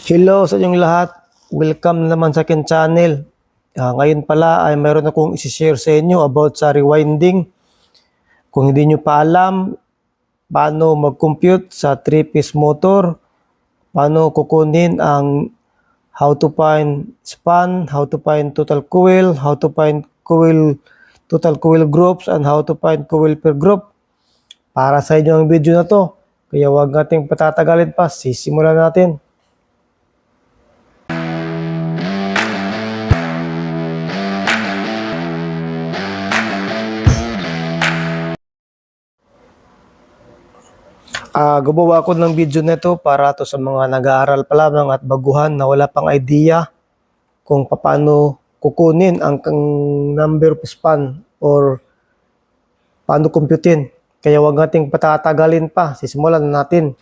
Hello sa inyong lahat. Welcome naman sa akin channel. Ngayon pala ay mayroon akong isi-share sa inyo about sa rewinding. Kung hindi nyo pa alam paano mag-compute sa 3-piece motor, paano kukunin ang how to find span, how to find total coil, how to find total coil groups, and how to find coil per group. Para sa inyo ang video na to. Kaya huwag nating patatagalin pa, sisimulan natin. Gumawa ako ng video nito para to sa mga nag-aaral pa lamang at baguhan na wala pang idea kung paano kukunin ang number of span or paano computein. Kaya huwag nating patatagalin pa, sisimulan na natin.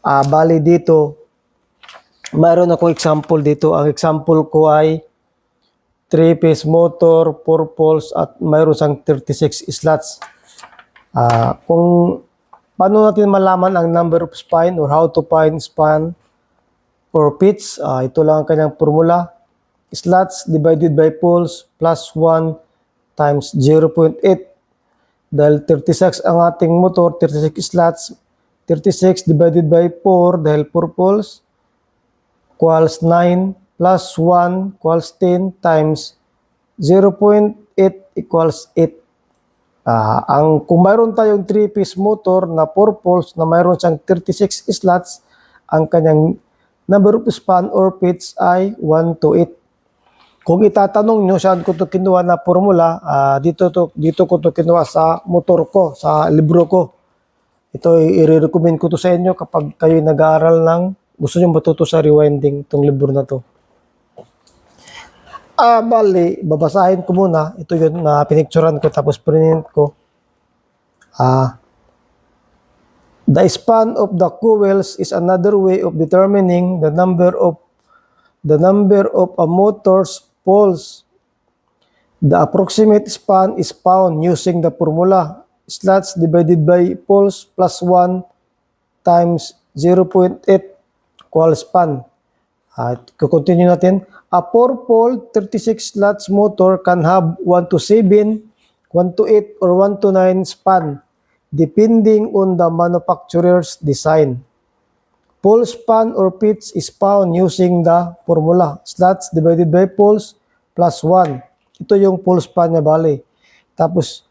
Bali dito, mayroon akong example dito. Ang example ko ay 3-piece motor, 4 poles at mayroon siyang 36 slots. Kung paano natin malaman ang number of span or how to find span or pitch? Ito lang ang kanyang formula. Slots divided by poles plus 1 times 0.8. Dahil 36 ang ating motor, 36 slots, 36 divided by 4 dahil 4 poles equals 9 plus 1 equals 10 times 0.8 equals 8. Kung mayroon tayong 3-piece motor na 4 poles na mayroon siyang 36 slots, ang kanyang number of span or pitch ay 1 to 8. Kung itatanong nyo saan ko ito kinuha na formula, dito ko ito kinuha sa motor ko, sa libro ko. Ito i-recommend ko to sa inyo kapag kayo nag-aaral ng gusto nyo matuto sa rewinding itong libro na to. Bali, babasahin ko muna. Ito yun na pinicturean ko tapos print ko. The span of the coils is another way of determining the number of a motor's poles. The approximate span is found using the formula slots divided by poles plus 1 times 0.8 equals span. Continue natin. A 4-pole 36 slots motor can have 1 to 7, 1 to 8, or 1 to 9 span, depending on the manufacturer's design. Pole span or pitch is found using the formula slots divided by poles plus 1. Ito yung pole span niya, bali. Tapos,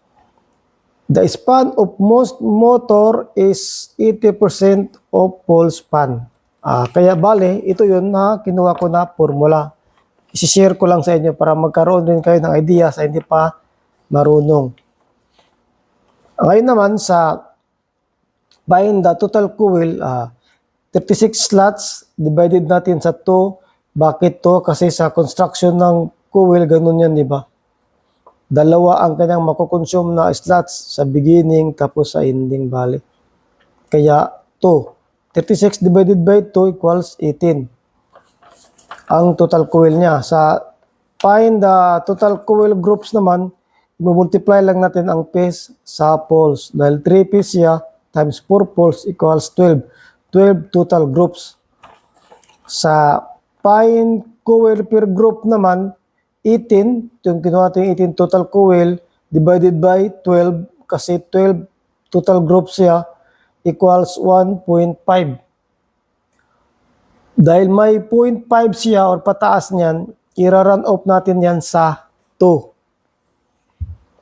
the span of most motor is 80% of pole span. Kaya bali, ito yun na kinuha ko na formula. I-share ko lang sa inyo para magkaroon din kayo ng idea sa hindi pa marunong. Ngayon naman sa find the total coil, 36 slots divided natin sa 2. Bakit to? Kasi sa construction ng coil, ganun yan, di ba? Dalawa ang kanyang makukonsume na slots sa beginning tapos sa ending, bali. Kaya 2. 36 divided by 2 equals 18. Ang total coil niya. Sa find the total coil groups naman, i-multiply lang natin ang piece sa poles. Dahil 3 piece siya times 4 poles equals 12. 12 total groups. Sa find coil per group naman, 18, yung kinuha natin 18 total coil divided by 12 kasi 12 total groups siya equals 1.5. Dahil may 0.5 siya or pataas niyan, i-run off natin yan sa 2.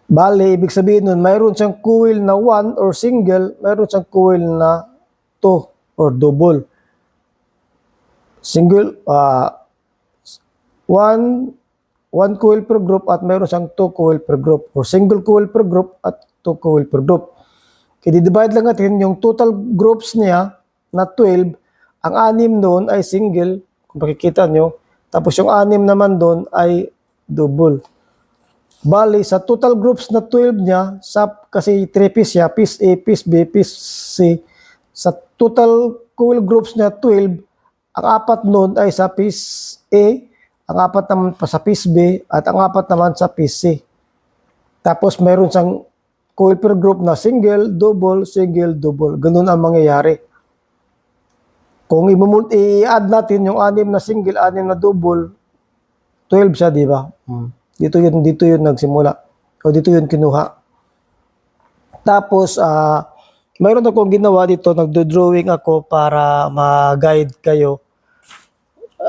Bale, ibig sabihin nun, mayroon siyang coil na 1 or single, mayroon siyang coil na 2 or double. Single, 1 coil per group at mayroon siyang 2 coil per group or single coil per group at 2 coil per group. Kaya divide lang natin yung total groups niya na 12, ang 6 doon ay single, kung makikita nyo, tapos yung 6 naman doon ay double. Bali, sa total groups na 12 niya, kasi 3 piece siya, piece A, piece B, piece C, sa total coil groups niya 12, ang 4 noon ay sa piece A, ang 4 naman pa sa piece B, at ang 4 naman sa piece C. Tapos mayroon siyang coil per group na single, double, single, double. Ganun ang mangyayari. Kung i-add natin yung 6 na single, 6 na double, 12 siya, di ba? Dito yun nagsimula. O dito yun kinuha. Tapos, mayroon akong ginawa dito, nagdo-drawing ako para ma-guide kayo.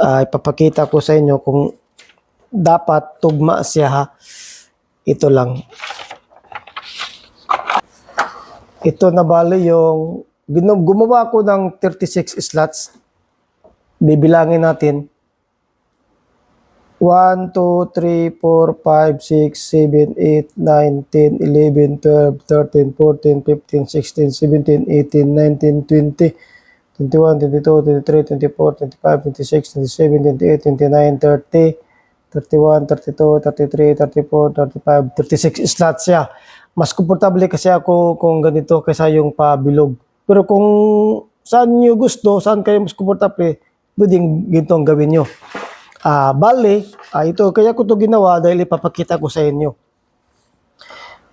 Ipapakita ko sa inyo kung dapat tugma siya ha. Ito lang. Ito na bali yung gumawa ko ng 36 slots. Bibilangin natin. 1, 2, 3, 4, 5, 6, 7, 8, 9, 10, 11, 12, 13, 14, 15, 16, 17, 18, 19, 20, 21, 22, 23, 24, 25, 26, 27, 28, 29, 30, 31, 32, 33, 34, 35, 36 slots siya. Mas komportable kasi ako kung ganito kaysa yung pabilog. Pero kung saan nyo gusto, saan kayo mas komportable, pwedeng ganito ang gawin nyo. Ito, kaya ko to ginawa dahil ipapakita ko sa inyo.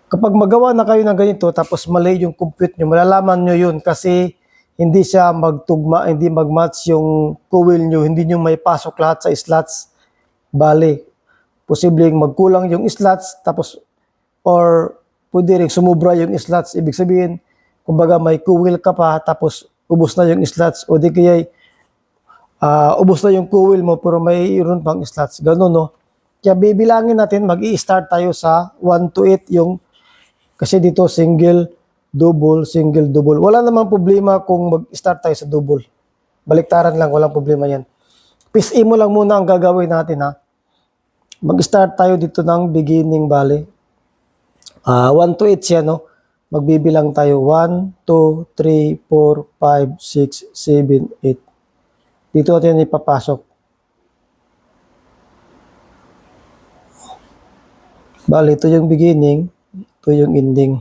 Kapag magawa na kayo ng ganito, tapos mali yung compute nyo, malalaman nyo yun kasi hindi siya magtugma, hindi magmatch yung coil nyo, hindi nyo may pasok lahat sa slots. Posibleng magkulang yung slots, tapos, or pwede rin sumubra yung slots. Ibig sabihin, kumbaga may coil ka pa, tapos ubos na yung slots, o di kaya ubos na yung coil mo, pero mayroon pang slots. Ganun, no? Kaya bibilangin natin, mag-i-start tayo sa 1 to 8 yung, kasi dito single, double, single, double. Wala namang problema kung mag-start tayo sa double. Baliktaran lang, walang problema yan. PSE mo lang muna ang gagawin natin, ha? Mag-start tayo dito ng beginning, 1 to 8 siya, no? Magbibilang tayo 1, 2, 3, 4, 5, 6, 7, 8. Dito natin ipapasok. Ito yung beginning, ito yung ending.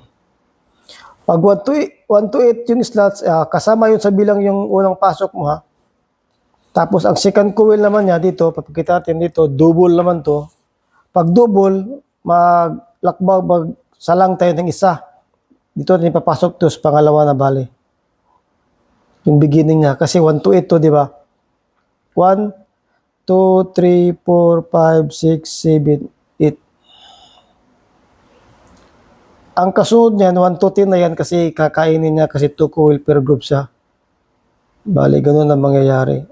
Pag 1 to 8 yung slots, kasama yun sa bilang yung unang pasok mo, ha? Tapos ang second coil naman niya dito, papakita natin dito, double naman to. Pag double, salang tayo ng isa. Dito natin ipapasok to sa pangalawa na yung beginning niya. Kasi 1 to 8 to, di ba? 1, 2, 3, 4, 5, 6, 7, 8. Ang kasunod niyan, 1 to 10 na yan kasi kakainin niya kasi 2 coil per group siya. Ganun ang mangyayari.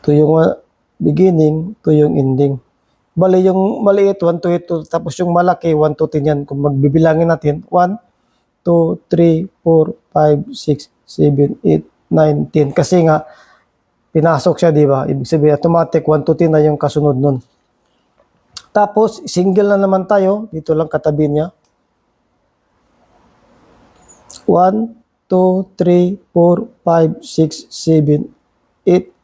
Ito yung beginning, ito yung ending. Yung maliit, 1 to 8, tapos yung malaki, 1 to 10 yan. Kung magbibilangin natin, 1, 2, 3, 4, 5, 6, 7, 8, 9, 10. Kasi nga, pinasok siya, di ba? Ibig sabihin, automatic, 1 to 10 na yung kasunod nun. Tapos, single na naman tayo. Dito lang katabi niya. 1, 2, 3, 4, 5, 6, 7, 8.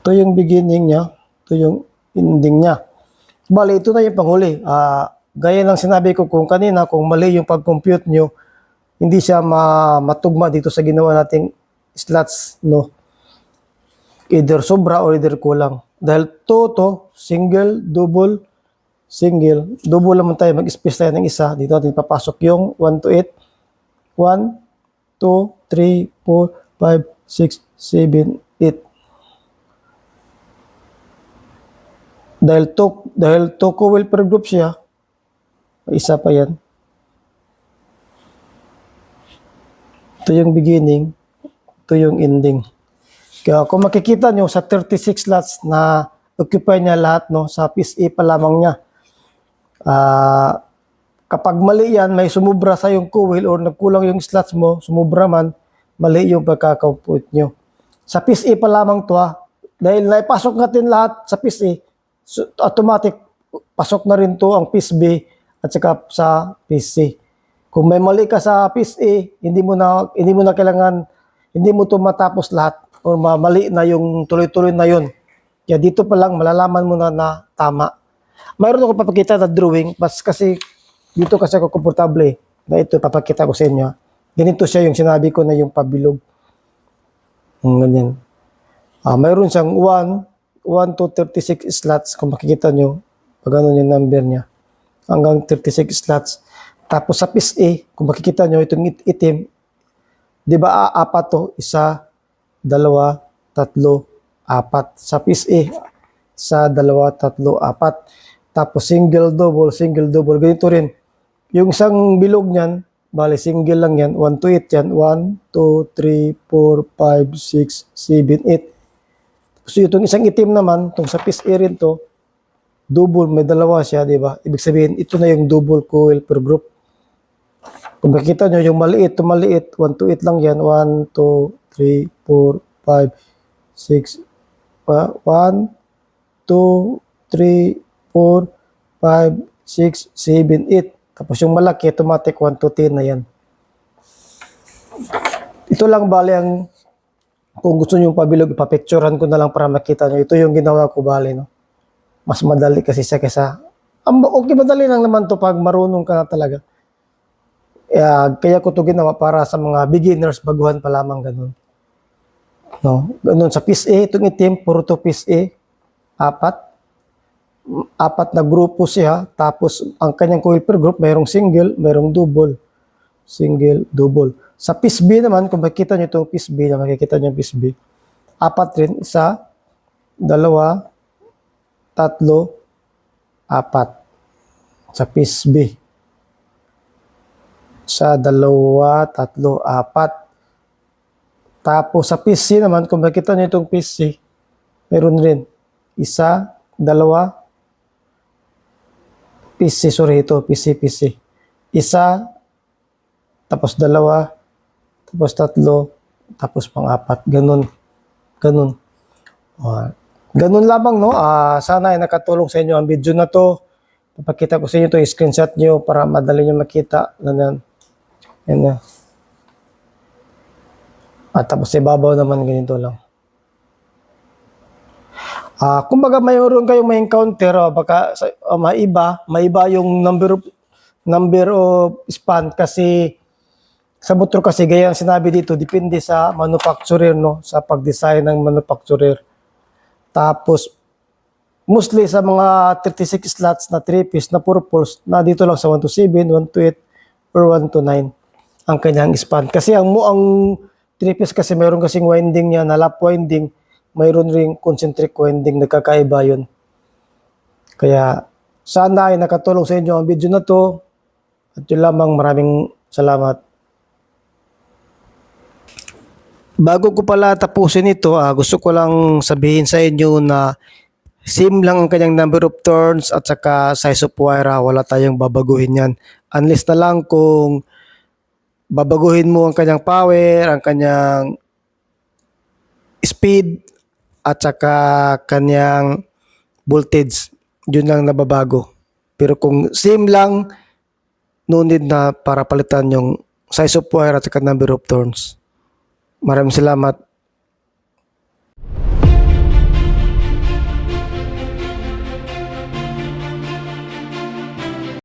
Ito yung beginning niya. Ito yung ending niya. Ito na yung panghuli. Gaya ng sinabi ko kung kanina, kung mali yung pag-compute nyo, hindi siya matugma dito sa ginawa nating slots, no? Either sobra or either kulang. Dahil to, single, double, single, double naman tayo, mag-space tayo ng isa. Dito natin papasok yung 1 to 8. 1, 2, 3, 4, 5, 6, 7, 8. Dahil to coil per group siya, may isa pa yan. Ito yung beginning, ito yung ending. Kaya kung makikita nyo sa 36 slots na occupy niya lahat, no, sa PSE pa lamang niya. Kapag mali yan, may sumubra sa yung coil or nagkulang yung slots mo, sumubra man, mali yung pagkakampute nyo. Sa PSE pa lamang to, dahil naipasok natin lahat sa PSE, so, automatic, pasok na rin to ang PSB at saka sa PC. Kung may mali ka sa PSA, hindi mo na kailangan, hindi mo to matapos lahat or mali na yung tuloy-tuloy na yun. Kaya dito pa lang malalaman mo na tama. Mayroon ako papakita na drawing, kasi dito kasi ako komportable na ito papakita ko sa inyo. Ganito siya yung sinabi ko na yung pabilog. Ganyan. Mayroon siyang 1 to 36 slots, kung makikita nyo, Pag ganun yung number niya. Hanggang 36 slots. Tapos sa piece A, kung makikita nyo itong itim, di ba apat to? Isa, dalawa, tatlo, apat. Sa piece A, isa, dalawa, tatlo, apat. Tapos single, double. Ganito rin. Yung isang bilog niyan, bali single lang yan. 1 to 8 yan. 1, 2, 3, 4, 5, 6, 7, 8. So itong isang itim naman, itong sa piece A rin to, double, may dalawa siya, di ba? Ibig sabihin, ito na yung double coil per group. Kung makikita nyo, yung maliit, 1 to 8 lang yan. 1, 2, 3, 4, 5, 6, 1, 2, 3, 4, 5, 6, 7, 8. Tapos yung malaki, automatic 1 to 10 na yan. Ito lang bali ang, kung gusto nyo yung pabilog, ipapicturean ko na lang para makita nyo. Ito yung ginawa ko bali, no? Mas madali kasi siya kaysa, okay, madali lang naman to pag marunong ka na talaga. Kaya ko to ginawa para sa mga beginners, baguhan pa lamang ganun. No? Ganun sa piece A, itong itim, puro to piece A, apat na grupo siya, tapos ang kanyang coil per group, mayroong single, mayroong double. Single, double. Sa piece B naman, kung makikita nyo itong piece B, makikita nyo yung piece B, apat rin, isa, dalawa, tatlo, apat. Sa piece B. Sa dalawa, tatlo, apat. Tapos sa piece C naman, kung makikita nyo itong piece C, meron rin. Isa, dalawa, piece C, sorry, ito, piece C. Isa, tapos dalawa, tapos tatlo, tapos pang-apat. Ganun. Ganun lamang, no? Sana ay nakatulong sa inyo ang video na to. Papakita ko sa inyo to, screenshot nyo para madali nyo makita. Yan na. At tapos sa ibabaw naman ganito lang. Kumbaga mayroon kayong may encounter, baka maiba yung number of span kasi sa motor kasi gaya ang sinabi dito, depende sa manufacturer, no? Sa pag-design ng manufacturer. Tapos, mostly sa mga 36 slots na 3-piece na purples, na dito lang sa 1 to 7, 1 to 8, or 1 to 9 ang kanyang span. Kasi ang 3-piece kasi mayroon kasing winding niya na lap winding, mayroon ring concentric winding, nagkakaiba yun. Kaya, sana ay nakatulong sa inyo ang video na to. At yun lamang, maraming salamat. Bago ko pala tapusin ito, gusto ko lang sabihin sa inyo na same lang ang kanyang number of turns at saka size of wire. Wala tayong babaguhin yan. Unless na lang kung babaguhin mo ang kanyang power, ang kanyang speed at saka kanyang voltage. Yun lang nababago. Pero kung same lang, no need na para palitan yung size of wire at saka number of turns. Maraming salamat.